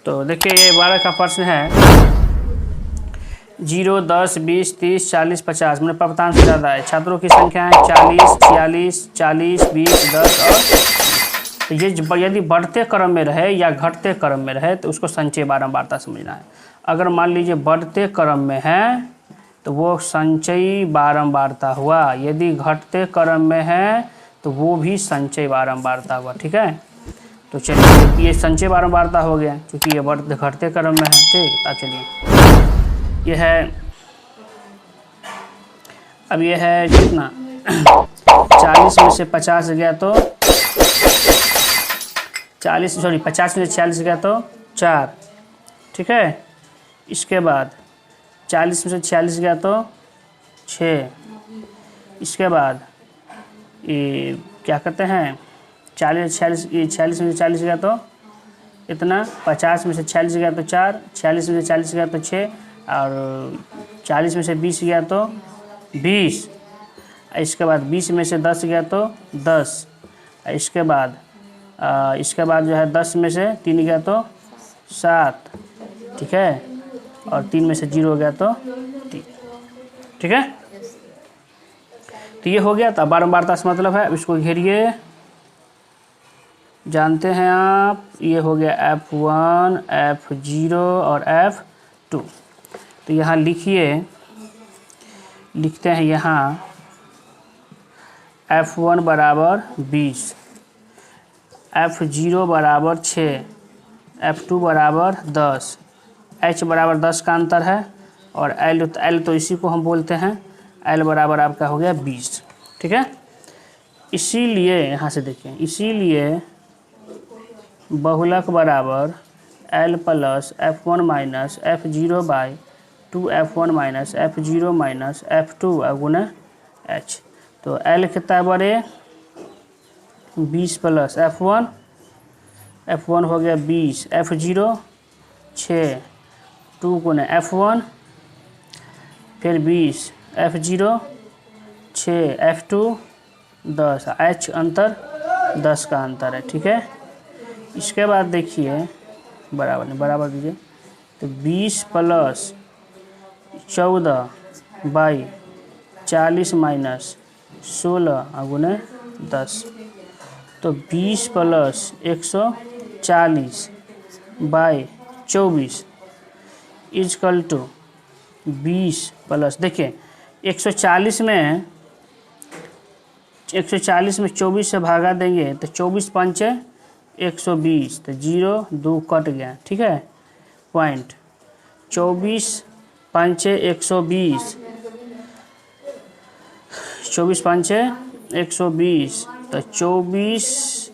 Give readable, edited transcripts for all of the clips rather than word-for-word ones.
तो देखिए ये 12 का प्रश्न है। 0, 10, 20, 30, 40, 50 मतलब प्राप्तांक से ज़्यादा है। छात्रों की संख्या है 40, 46, 40, 20, 10 और तो ये यदि बढ़ते क्रम में रहे या घटते क्रम में रहे तो उसको संचय बारंबारता समझना है। अगर मान लीजिए बढ़ते क्रम में है तो वो संचयी बारंबारता हुआ, यदि घटते क्रम में है तो वो भी संचय बारंबारता हुआ। ठीक है, तो चलिए ये संचय बारंबारता हो गया क्योंकि ये बढ़ते घटते क्रम में है। ठीक, अब चलिए ये है, अब ये है कितना 40 में से 50 गया तो 50 में से 46 गया तो 4। ठीक है, इसके बाद 40 में से 46 गया तो 6। इसके बाद ये क्या कहते हैं 46 में से 40 गया तो इतना, 50 में से 46 गया तो 4, 46 में से 40 गया तो 6 और 40 में से 20 गया तो 20। इसके बाद 20 में से 10 गया तो 10। इसके बाद जो है 10 में से 3 गया तो 7। ठीक है, और 3 में से 0 गया तो 3। ठीक है, तो ये हो गया था बारंबारता से मतलब है। अब इसको घेरिए, जानते हैं आप, ये हो गया F1, F0 और F2। तो यहाँ लिखिए, लिखते हैं यहाँ F1 बराबर 20, F0 बराबर 6, F2 बराबर 10, H बराबर 10 का अंतर है और L तो इसी को हम बोलते हैं, L बराबर आपका हो गया 20। ठीक है, इसीलिए यहाँ से देखें, इसीलिए बहुलक बराबर L plus F1 minus F0 by 2F1 minus F0 minus F2 Guna H। तो L कितना बड़े 20 प्लस F1 हो गया 20, F0 6, 2 गुना F1 फिर 20, F0 6, F2 10, H अंतर 10 का अंतर है। ठीक है, इसके बाद देखिए बराबर दीजिए, तो 20 प्लस 14 बाई 40 माइनस 16 गुने 10, तो 20 plus 140 by 24 equal to 20 plus, देखिए 140 में 24 से भागा देंगे तो 24 पंचे 120, तो 0 2 कट गया। ठीक है, पॉइंट 24 पंचे 120, 24 पंचे 120, तो 24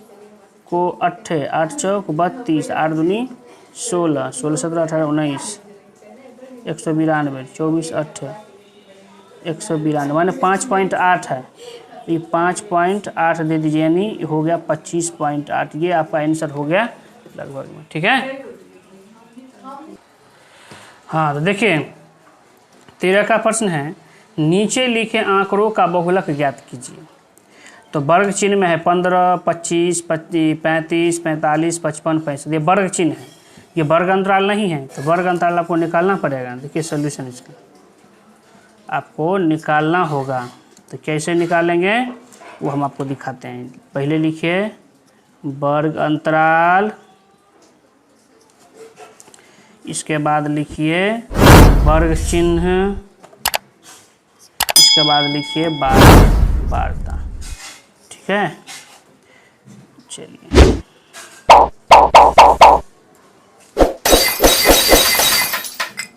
को 8 चौक 32, 8 दूनी 16, 16 17 18 19, 192, 24 8 192 माने 5.8 है। ये 5.8 दे दीजिए, यानी हो गया 25.8। ये आपका आंसर हो गया लगभग में। ठीक है, हाँ तो देखिए 13 का प्रश्न है, नीचे लिखे आंकड़ों का बहुलक ज्ञात कीजिए। तो वर्ग चिन्ह में है 15, 25, 35, 45, 55, 65। ये वर्ग चिन्ह है, ये वर्ग अंतराल नहीं है, तो वर्ग अंतराल आपको निकालना पड़ेगा। देखिए सोल्यूशन इसका आपको निकालना होगा, तो कैसे निकालेंगे वो हम आपको दिखाते हैं। पहले लिखिए वर्ग अंतराल, इसके बाद लिखिए वर्ग चिन्ह, इसके बाद लिखिए बारंबारता। ठीक है, चलिए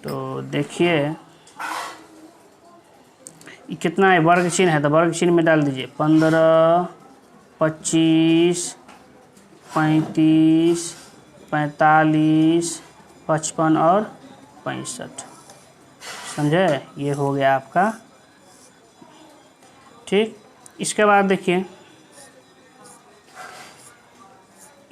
तो देखिए कितना है, वर्ग चिन्ह है तो वर्ग चिन्ह में डाल दीजिए 15, 25, 35, 45, 55 और 65। समझे, ये हो गया आपका। ठीक, इसके बाद देखिए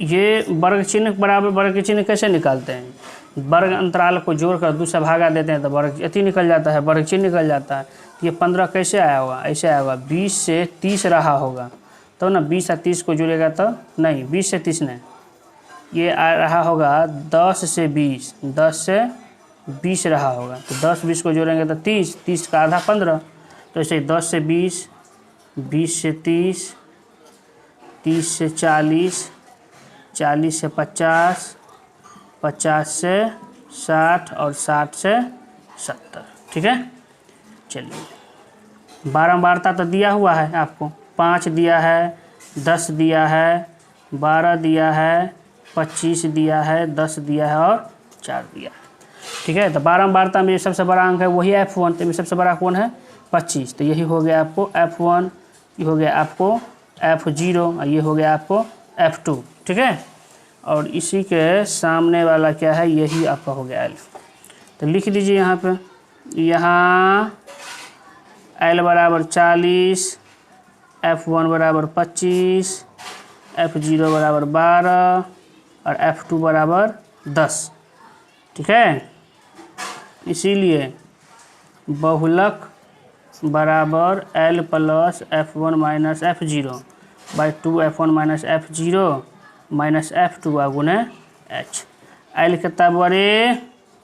ये वर्ग चिन्ह बराबर वर्ग चिन्ह कैसे निकालते हैं, वर्ग अंतराल को जोड़कर दूसरा भागा देते हैं तो वर्ग अति निकल जाता है, वर्ग चिन्ह निकल जाता है। ये 15 कैसे आया होगा, ऐसे आया होगा 20 से 30 रहा होगा तो ना 20 और 30 को जोड़ेगा तो नहीं, 20 से 30 नहीं, ये आ रहा होगा 10 से 20, 10 से 20 रहा होगा, तो 10 20 को जोड़ेंगे तो 30, 30 का आधा 15, तो ऐसे 10 से 20, 20 से 30, 30 से 40, 40 से 50, 50 से 60 और 60 से 70। ठीक है, चलिए बारंबारता तो दिया हुआ है आपको, 5 दिया है, 10 दिया है, 12 दिया है, 25 दिया है, 10 दिया है और 4 दिया है। ठीक है, तो बारंबारता में सबसे बड़ा अंक है वही F1, तो सबसे बड़ा कौन है 25, तो यही हो गया आपको F1, ये हो गया आपको F0 और ये हो गया आपको F2। ठीक है, और इसी के सामने वाला क्या है, यही आपका हो गया L। तो लिख लीजिए यहाँ पे, यहाँ L बराबर 40, F1 बराबर 25, F0 बराबर 12 और F2 बराबर 10। ठीक है, इसीलिए बहुलक बराबर L plus F1 minus F0 by 2 F1 minus F0 minus F2 गुने H। L कितना बड़े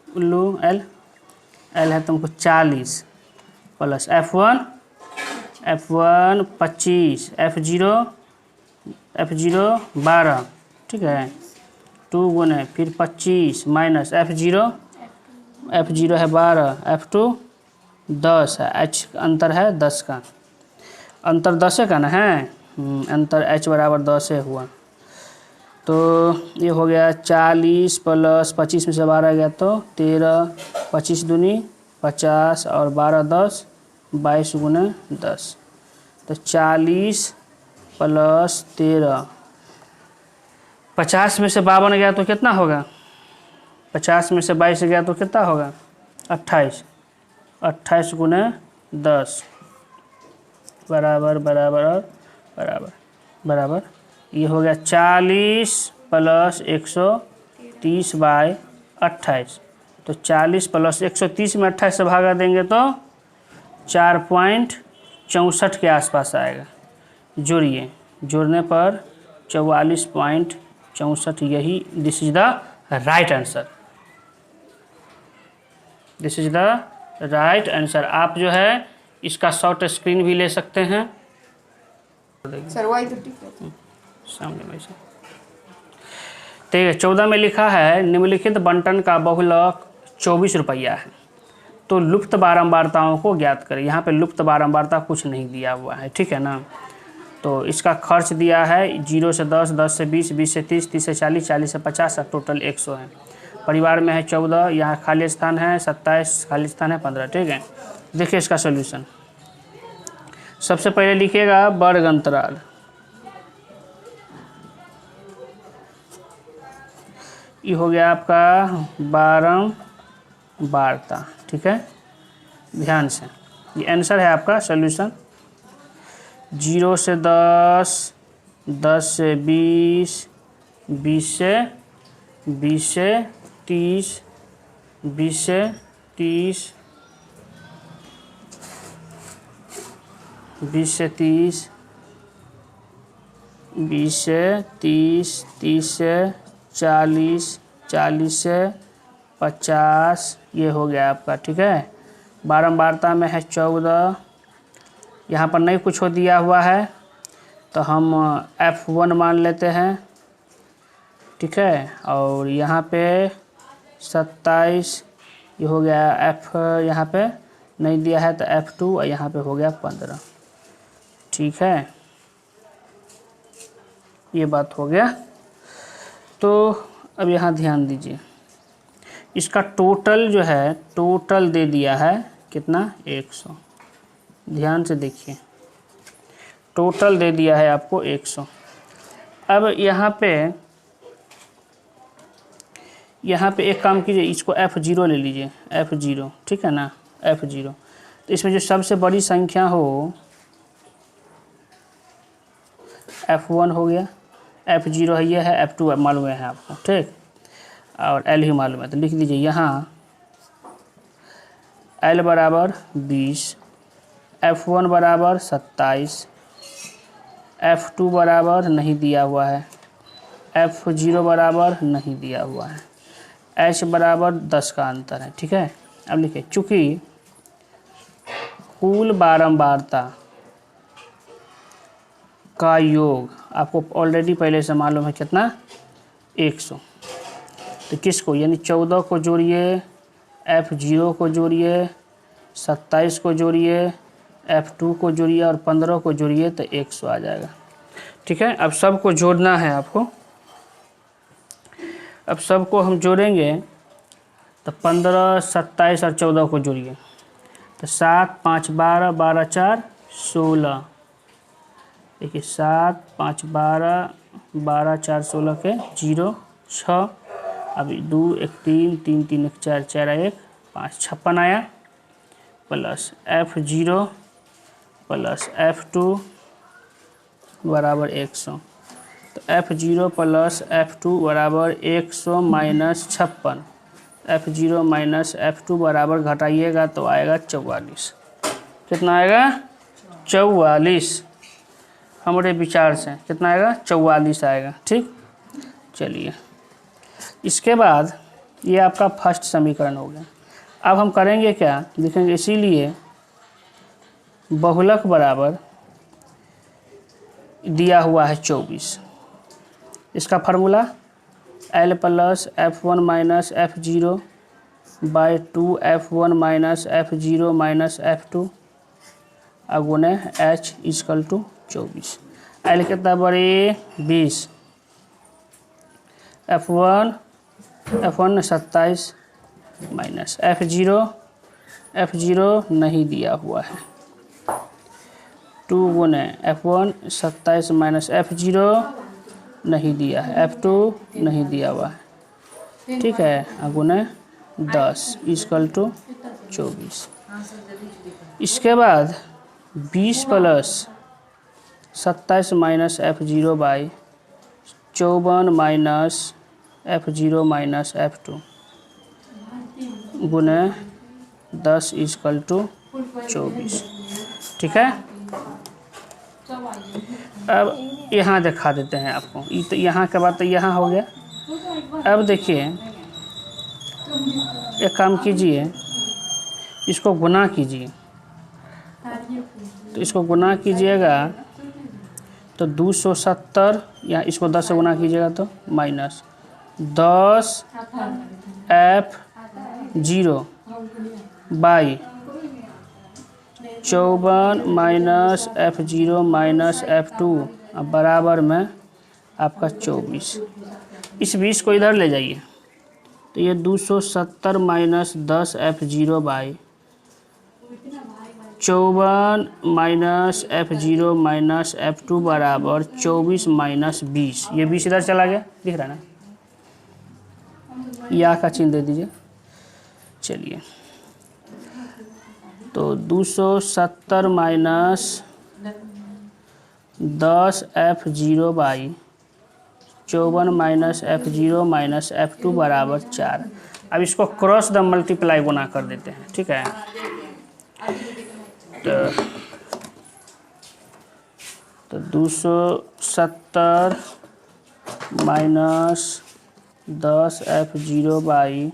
उल्लू, L है तुमको 40 प्लस F1 25, F0 12। ठीक है, 2 गुने फिर 25 माइनस F0 है 12, F2 10 है, H अंतर है 10 का, अंतर 10 का ना है, अंतर H बराबर 10 हुआ। तो ये हो गया 40 प्लस 25 में से 12 गया तो 13, 25 दूनी 50 और 12 10, 22 गुने 10, तो 40 प्लस 13, 50 में से 52 गया तो कितना होगा, 50 में से 22 गया तो कितना होगा 28, 28 गुने 10 बराबर बराबर और बराबर बराबर, ये हो गया 40 प्लस 130 बाई 28, तो 40 प्लस 130 में 28 से भागा देंगे तो 4.64 के आसपास आएगा। जोड़िए, जोड़ने पर 44.64, यही this is the right answer, this is the right answer. आप जो है इसका शॉर्ट स्क्रीन भी ले सकते हैं सामने में से। ठीक है, 14 में लिखा है निम्नलिखित बंटन का बहुलक 24 रुपया है, तो लुप्त बारंबारताओं को ज्ञात करें। यहाँ पे लुप्त बारंबारता कुछ नहीं दिया हुआ है, ठीक है ना। तो इसका खर्च दिया है 0 से 10, 10 से 20, 20 से 30, 30 से 40, 40 से 50, टोटल 100 है। परिवार में है 14, यहाँ खाली स्थान है 27, खाली स्थान है 15। ठीक है, देखिए इसका सोल्यूशन। सबसे पहले लिखिएगा वर्ग अंतराल, ये हो गया आपका बारंबारता। ठीक है, ध्यान से, ये आंसर है आपका सोल्यूशन। 0 से 10, 10 से 20, 20 से 30, 20 से 30, 20 से 30, 20 से 30, 30 से 40, 40 से 50, ये हो गया आपका। ठीक है, बारंबारता में है 14, यहाँ पर नहीं कुछ हो दिया हुआ है तो हम F1 मान लेते हैं। ठीक है, और यहाँ पे 27, ये हो गया F, यहाँ पे नहीं दिया है तो F2, और यहाँ पे हो गया 15। ठीक है, ये बात हो गया। तो अब यहाँ ध्यान दीजिए, इसका टोटल जो है, टोटल दे दिया है कितना 100। ध्यान से देखिए, टोटल दे दिया है आपको 100। अब यहाँ पे एक काम कीजिए, इसको F0 ले लीजिए, F0। ठीक है ना, F0। तो इसमें जो सबसे बड़ी संख्या हो F1 हो गया, F0 है ये है, F2 मालूम है आपको। ठीक, और L ही मालूम है, तो लिख दीजिए यहाँ L बराबर 20, F1 बराबर 27, F2 बराबर नहीं दिया हुआ है, F0 बराबर नहीं दिया हुआ है, H बराबर 10 का अंतर है। ठीक है, अब लिखिए चूँकि कुल बारंबारता का योग आपको ऑलरेडी पहले से मालूम है कितना, 100। तो किसको, यानी 14 को जोड़िए, F0 को जोड़िए, 27 को जोड़िए, F2 को जोड़िए और 15 को जोड़िए तो 100 आ जाएगा। ठीक है, अब सबको जोड़ना है आपको। अब सबको हम जोड़ेंगे तो 15, 27 और 14 को जोड़िए तो 7, 5, 12, 12, 4, 16। देखिए 7, 5, 12, 12, 4, 16 के 0, 6। अभी 2, 1, 3, 3, 3, 1, 4, 4, 1, 5, 56 आया। प्लस F0 प्लस F2 बराबर 100। तो F0 प्लस F2 बराबर 100 माइनस 56। F0 माइनस F2 बराबर घटाइएगा तो आएगा 44। कितना आएगा, 44। हमारे विचार से कितना आएगा, 44 आएगा। ठीक, चलिए इसके बाद ये आपका फर्स्ट समीकरण हो गया। अब हम करेंगे क्या, देखेंगे, इसीलिए बहुलक बराबर दिया हुआ है 24। इसका formula L plus F1 minus F0 by 2 F1 minus F0 minus F2 अगुने H इजकल टू 24। L कितना बड़े, 20, F1 27 माइनस F0 नहीं दिया हुआ है, 2 गुने F1 27 माइनस F0 नहीं दिया है, F2 नहीं दिया हुआ है। ठीक है, अगुने 10 इजकल टू 24। इसके बाद 20 plus 27 minus F0 by 54 minus F0 minus F2 गुने 10 इजकल टू 24। ठीक है, अब यहाँ दिखा देते हैं आपको। तो यहाँ के बाद तो यहाँ हो गया। अब देखिए एक काम कीजिए, इसको गुना कीजिए। तो इसको गुना कीजिएगा तो 270, या इसको 10 से गुना कीजिएगा तो minus 10 F0 by 54 minus F0 minus F2 बराबर में आपका 24। इस 20 को इधर ले जाइए तो ये 270 minus 10 F0 by 54 minus F0 minus F2 बराबर 24 माइनस 20। ये 20 इधर चला गया, दिख रहा है ना, या का चिन्ह दे दीजिए। चलिए तो 270 minus 10 F0 by 54 minus F0 minus F2 बराबर 4। अब इसको क्रॉस द मल्टीप्लाई गुना कर देते हैं। ठीक है, तो 270 minus 10 F0 by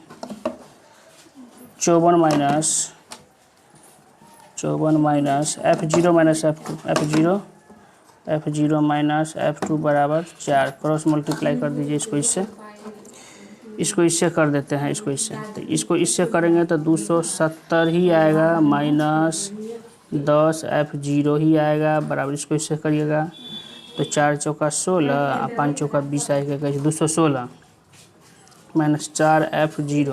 54 minus F0 minus F2 F0 minus F2 बराबर 4। क्रॉस मल्टीप्लाई कर दीजिए इसको इससे, इसको इससे कर देते हैं, इसको इससे। तो इसको इससे करेंगे तो 270 ही आएगा माइनस 10 F0 ही आएगा बराबर, इसको इससे करिएगा तो 4 चौका 16 और 5 चौका 20 आएगा 216 माइनस 4 F0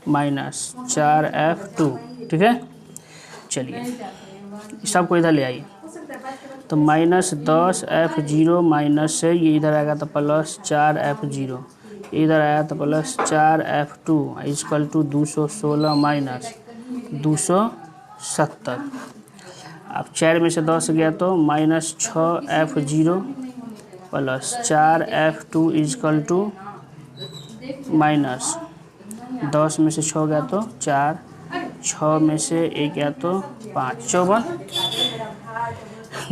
माइनस 4 F2। ठीक है, चलिए सबको इधर ले आइए तो माइनस 10 F0 माइनस से ये इधर आएगा तो प्लस 4 F0, इधर आया तो plus 4 F2 equal to 216 minus 270। अब 4 में से 10 गया तो minus 6 F0 plus 4 F2 equal to minus 10 में से 6 गया तो 4, 6 में से 1 गया तो 5, 54।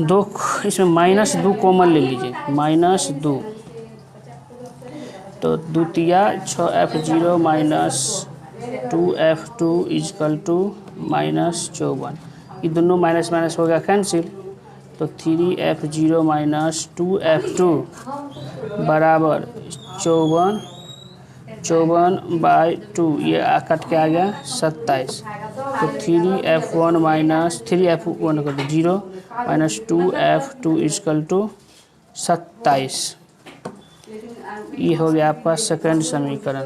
2 इसमें माइनस 2 कॉमन ले लीजिए, माइनस 2 तो द्वितीया 6F0 minus 2F2 equal to -54। ये दोनों माइनस माइनस हो गया कैंसिल, तो 3F0 माइनस 2F2 बराबर 54/2, ये कट के आ गया 27। तो 3F1 माइनस 3F1 कर दो 0 माइनस 2F2 इजकल टू 27। ये हो गया आपका सेकंड समीकरण।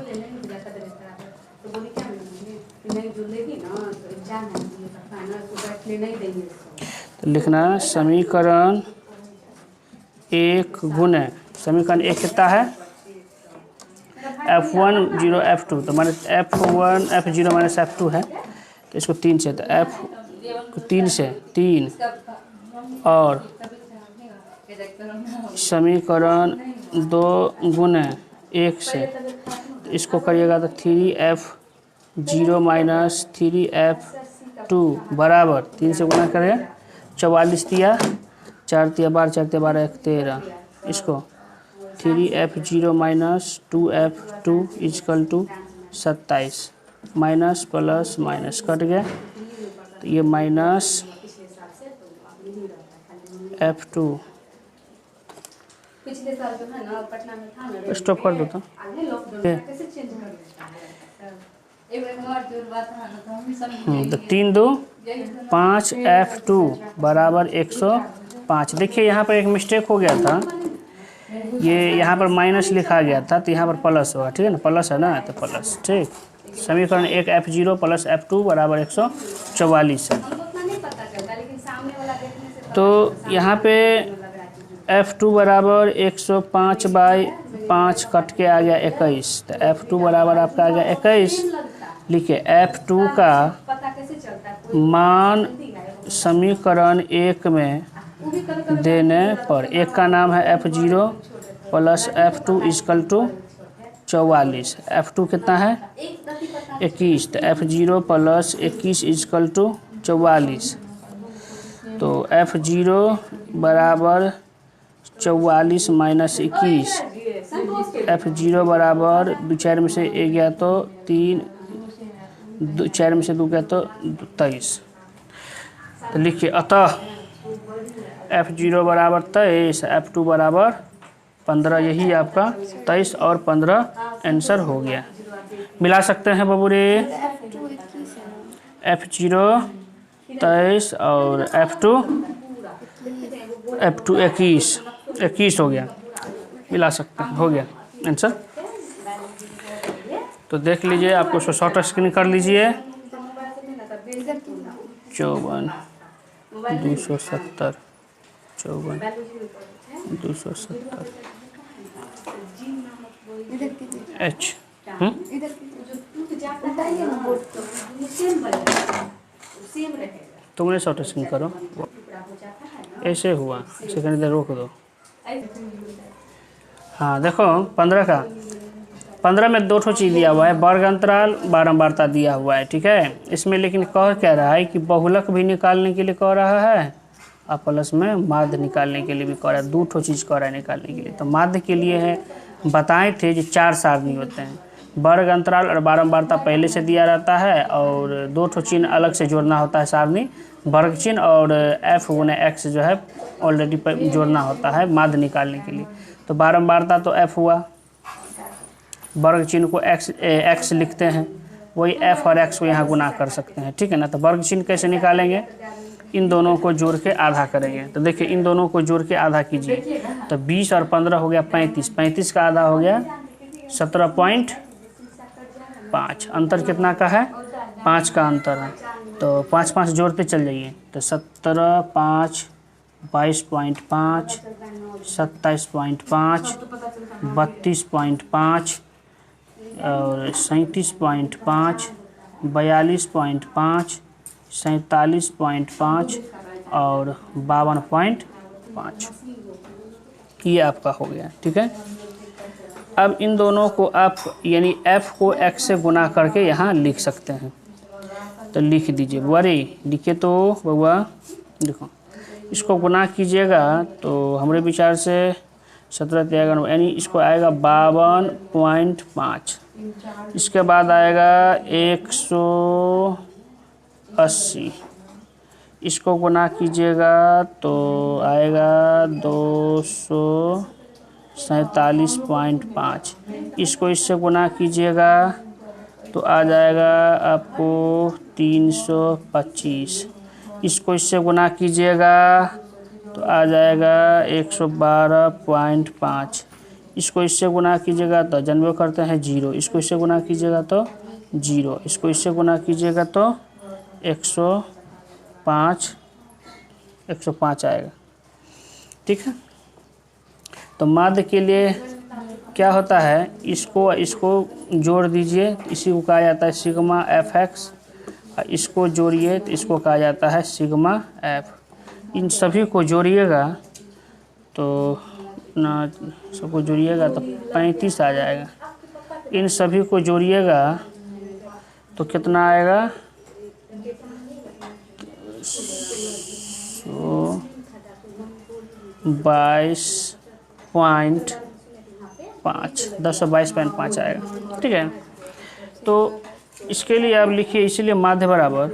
तो लिखना समीकरण 1 गुने समीकरण 1 कितना है F1 0 F2, तो minus F1 F0 minus F2 है, तो इसको 3 से, तो F को 3 से 3 और समीकरण 2 गुने 1 से, तो इसको करिएगा तो 3F0 माइनस 3F2 बराबर 3 से गुना करें 44 दिया, 4 दिया 12, 4 दिया 12, 1 13। इसको 3F0 minus 2F2 equal to 27, minus plus minus cut गया, तो ये माइनस F2 पिछले साल जो है ना पटना में था ना, स्टॉप कर दो तो तो 3 2 5 F2 बराबर 105। देखिए यहाँ पर एक मिस्टेक हो गया था, ये यहाँ पर माइनस लिखा गया था, तो यहाँ पर प्लस होगा, ठीक है ना, प्लस है ना, तो प्लस, ठीक। समीकरण 1 F0 प्लस F2 बराबर 144 है। तो यहाँ पे F2 बराबर 105/5 कट के आ गया 21, तो F2 बराबर आपका आ गया 21। लिखिए F2 का मान समीकरण 1 में देने पर, एक का नाम है F0 plus F2 equal to 44। F2 कितना है 21, तो F0 प्लस 21 इजकल टू 44। तो F0 बराबर 44 माइनस 21, F0 बराबर 2 4 में से 1 गया तो 3, 4 में से 2 गया तो 23। तो लिखिए अतः F0 बराबर 23, F2 बराबर 15, यही आपका 23 और 15 आंसर हो गया। मिला सकते हैं बाबू रे, F0 23 और F2 21 हो गया, मिला सकते हैं, हो गया आंसर। तो देख लीजिए, आपको उसको शॉर्ट स्क्रीन कर लीजिए। 54 270 54 270 H। तुमने शॉर्ट स्क्रीन करो, ऐसे हुआ, ऐसे करने देर रोक दो। हाँ देखो 15 में 2 चीज़ दिया हुआ है, वर्ग अंतराल बारंबारता दिया हुआ है, ठीक है। इसमें लेकिन कह क्या रहा है कि बहुलक भी निकालने के लिए कह रहा है और प्लस में माध्य निकालने के लिए भी कह रहा है, 2 चीज़ कह रहा है निकालने के लिए। तो माध्य के लिए है, बताए थे जो 4 सारणी होते हैं, वर्ग अंतराल और बारंबारता पहले से दिया रहता है, और 2 चिन्ह अलग से जोड़ना होता है सारणी, वर्ग चिन्ह और F गुने X जो है ऑलरेडी जोड़ना होता है माध्य निकालने के लिए। तो बारंबारता तो F हुआ, वर्ग चिन्ह को X लिखते हैं, वही F और X को यहाँ गुना कर सकते हैं, ठीक है ना। तो वर्ग चिन्ह कैसे निकालेंगे, इन दोनों को जोड़ के आधा करेंगे। तो देखिए इन दोनों को जोड़ के आधा कीजिए, तो 20 और 15 हो गया 35, 35 का आधा हो गया 17.5। अंतर कितना का है, 5 का अंतर है, तो 5 5 जोड़ते चल जाइए, तो 17 5 22.5 27.5 32.5 और 37.5 42.5 47.5 और 52.5, ये आपका हो गया, ठीक है। अब इन दोनों को आप यानी F को X से गुना करके यहाँ लिख सकते हैं, तो लिख दीजिए बड़े, लिखे तो बउआ देखो, इसको गुना कीजिएगा तो हमारे विचार से 17 त्यागा 9 यानी इसको आएगा 52.5। इसके बाद आएगा 180, इसको गुना कीजिएगा तो आएगा 247.5। इसको इससे गुना कीजिएगा तो आ जाएगा आपको 325। इसको इससे गुना कीजिएगा तो आ जाएगा 112.5। इसको इससे गुना कीजिएगा तो जानबे करते हैं 0। इसको इससे गुना कीजिएगा तो 0। इसको इससे गुना कीजिएगा तो 105 आएगा। ठीक है, तो माध्य के लिए क्या होता है, इसको जोड़ दीजिए, इसी को कहा जाता है सिग्मा एफ एक्स। इसको जोड़िए तो इसको कहा जाता है सिग्मा एफ। इन सभी को जोड़िएगा तो ना सबको जोड़िएगा तो 35 आ जाएगा। इन सभी को जोड़िएगा तो कितना आएगा, 222.5 आएगा। ठीक है, तो इसके लिए आप लिखिए, इसीलिए माध्य बराबर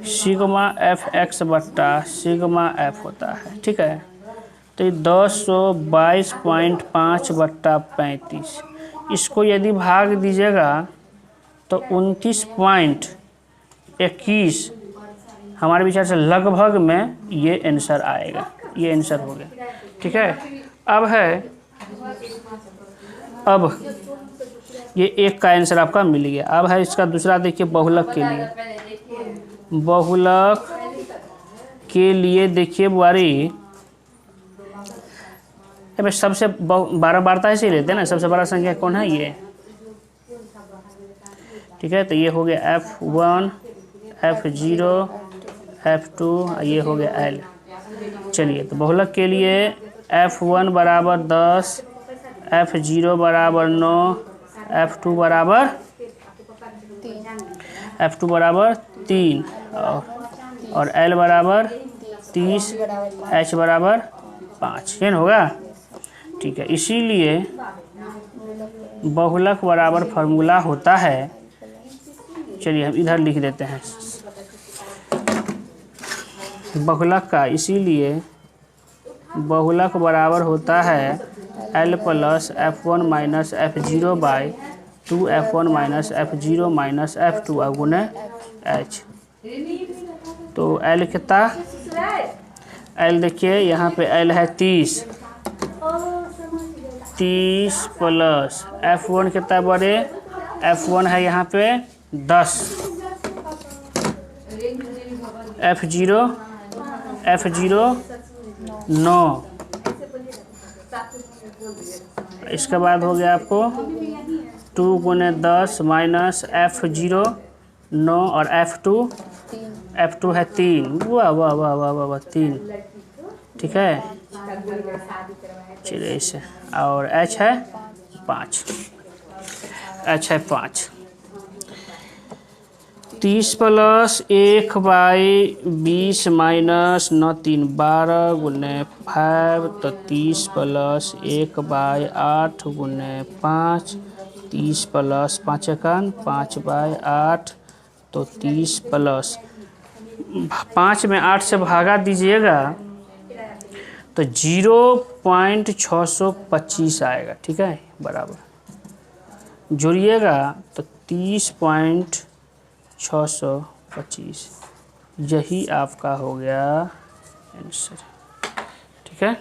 सिग्मा एफ एक्स बट्टा सिग्मा एफ होता है। ठीक है, तो 222.5 बट्टा 35, इसको यदि भाग दीजिएगा तो 29.21 हमारे विचार से लगभग में ये आंसर आएगा। ये आंसर हो गया। ठीक है, अब ये एक का आंसर आपका मिल गया। अब है इसका दूसरा, देखिए बहुलक के लिए। बहुलक के लिए देखिए बारी, सबसे 12 बारता ऐसे ही लेते हैं ना, सबसे बड़ा संख्या कौन है, ये। ठीक है, तो ये हो गया F1, F0, F2, ये हो गया L। चलिए, तो बहुलक के लिए F1 बराबर 10, F0 बराबर 9, F2 बराबर 3 और L बराबर 30, H बराबर 5। ये होगा। ठीक है, इसीलिए बहुलक बराबर फार्मूला होता है, चलिए हम इधर लिख देते हैं बहुलक का। इसीलिए बहुलक बराबर होता है L plus F1 minus F0 by 2F1 minus F0 minus F2 गुने H। तो L कितना, L देखिए यहाँ पे L है 30 प्लस F1 कितना बड़े, F1 है यहाँ पे 10, F0 9। इसके बाद हो गया आपको 2 गुने 10 माइनस F0 9 और F2 है 3। वाह वाह वाह वाह वाह 3। ठीक है, चलिए इसे, और H है 5। 30 प्लस 1 बाई 20 माइनस 9 3 12 गुने 5, तो 30 प्लस 1 बाई 8 गुने 5, 30 प्लस 5 एकान 5 बाई 8, तो 30 प्लस 5 में 8 से भागा दीजिएगा तो 0.625 आएगा। ठीक है, बराबर जोड़िएगा तो 30.625, यही आपका हो गया आंसर। ठीक है।